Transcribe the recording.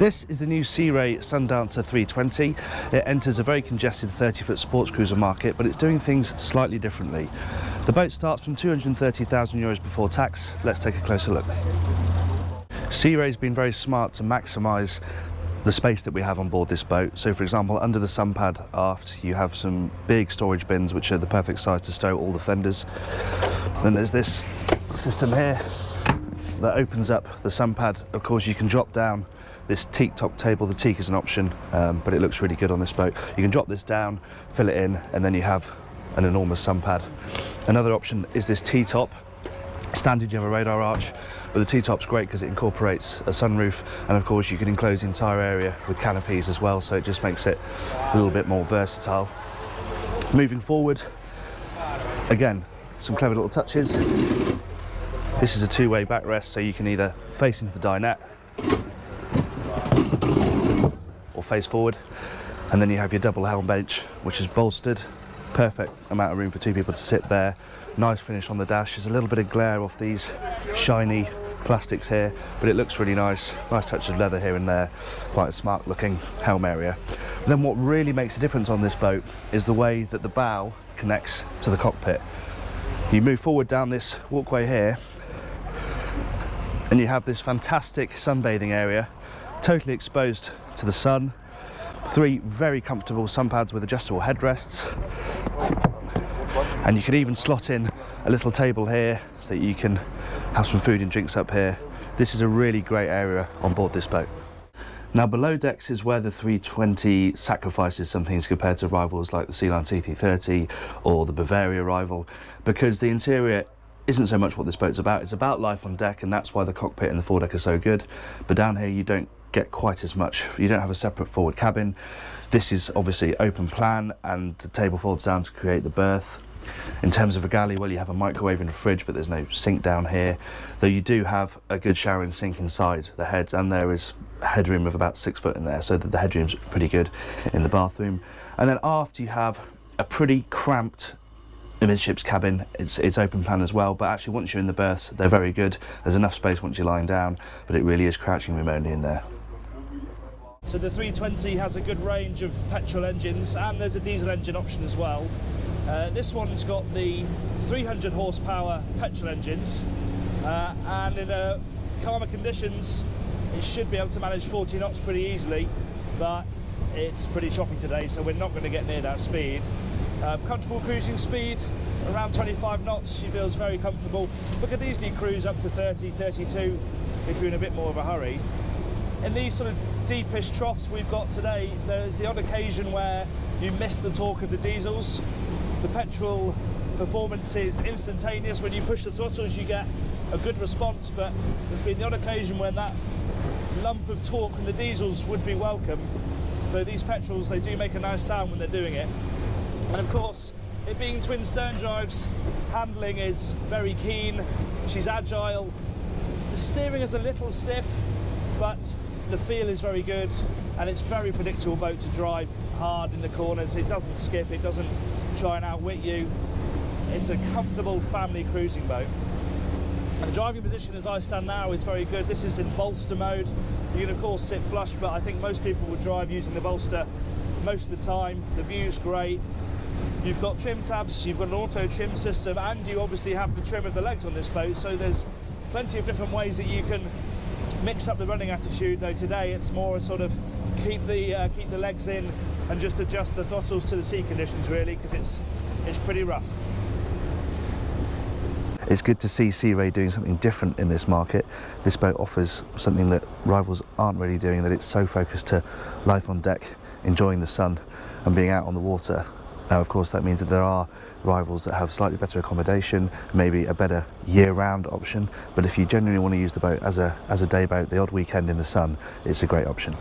This is the new Sea Ray Sundancer 320. It enters a very congested 30-foot sports cruiser market, but it's doing things slightly differently. The boat starts from €230,000 before tax. Let's take a closer look. Sea Ray's been very smart to maximise the space that we have on board this boat. So for example, under the sun pad aft you have some big storage bins which are the perfect size to stow all the fenders. Then there's this system here that opens up the sun pad. Of course you can drop down this teak top table. The teak is an option, but it looks really good on this boat. You can drop this down, fill it in, and then you have an enormous sun pad. Another option is this T-top. Standard you have a radar arch, but the T-top's great because it incorporates a sunroof, and of course you can enclose the entire area with canopies as well, so it just makes it a little bit more versatile. Moving forward, again, some clever little touches. This is a two-way backrest, so you can either face into the dinette or face forward, and then you have your double Helm bench which is bolstered. Perfect amount of room for two people to sit there. Nice finish on the dash. There's a little bit of glare off these shiny plastics here, but it looks really nice. Nice touch of leather here and there. Quite a smart looking helm area. And then what really makes a difference on this boat is the way that the bow connects to the cockpit. You move forward down this walkway here and you have this fantastic sunbathing area, totally exposed to the sun. 3 very comfortable sun pads with adjustable headrests, and you can even slot in a little table here so that you can have some food and drinks up here. This is a really great area on board this boat. Now below decks is where the 320 sacrifices some things compared to rivals like the Sea Lion C330 or the Bavaria rival, because the interior isn't so much what this boat's about. It's about life on deck, and that's why the cockpit and the foredeck are so good. But down here you don't get quite as much. You don't have a separate forward cabin. This is obviously open plan, and the table folds down to create the berth. In terms of a galley, well, you have a microwave and a fridge, but there's no sink down here, though you do have a good shower and sink inside the heads, and there is a headroom of about 6 foot in there, so that the headroom's pretty good in the bathroom. And then aft you have a pretty cramped amidships cabin. It's open plan as well, but actually once you're in the berths they're very good. There's enough space once you're lying down, but it really is crouching room only in there. So the 320 has a good range of petrol engines, and there's a diesel engine option as well. This one's got the 300 horsepower petrol engines, and in calmer conditions it should be able to manage 40 knots pretty easily, but it's pretty choppy today, so we're not going to get near that speed. Comfortable cruising speed, around 25 knots, she feels very comfortable, but could easily cruise up to 30, 32 if you're in a bit more of a hurry. In these sort of deepish troughs we've got today, there's the odd occasion where you miss the torque of the diesels. The petrol performance is instantaneous. When you push the throttles you get a good response, but there's been the odd occasion when that lump of torque from the diesels would be welcome. Though these petrols, they do make a nice sound when they're doing it. And of course, it being twin stern drives, handling is very keen. She's agile. The steering is a little stiff, but the feel is very good, and it's a very predictable boat to drive hard in the corners. It doesn't skip, it doesn't try and outwit you. It's a comfortable family cruising boat. And the driving position as I stand now is very good. This is in bolster mode. You can of course sit flush, but I think most people would drive using the bolster most of the time. The view's great. You've got trim tabs, you've got an auto trim system, and you obviously have the trim of the legs on this boat, so there's plenty of different ways that you can mix up the running attitude, though today it's more a sort of keep the legs in and just adjust the throttles to the sea conditions really, because it's pretty rough. It's good to see Sea Ray doing something different in this market. This boat offers something that rivals aren't really doing, that it's so focused to life on deck, enjoying the sun and being out on the water. Now of course that means that there are rivals that have slightly better accommodation, maybe a better year-round option, but if you genuinely want to use the boat as a day boat, the odd weekend in the sun, it's a great option.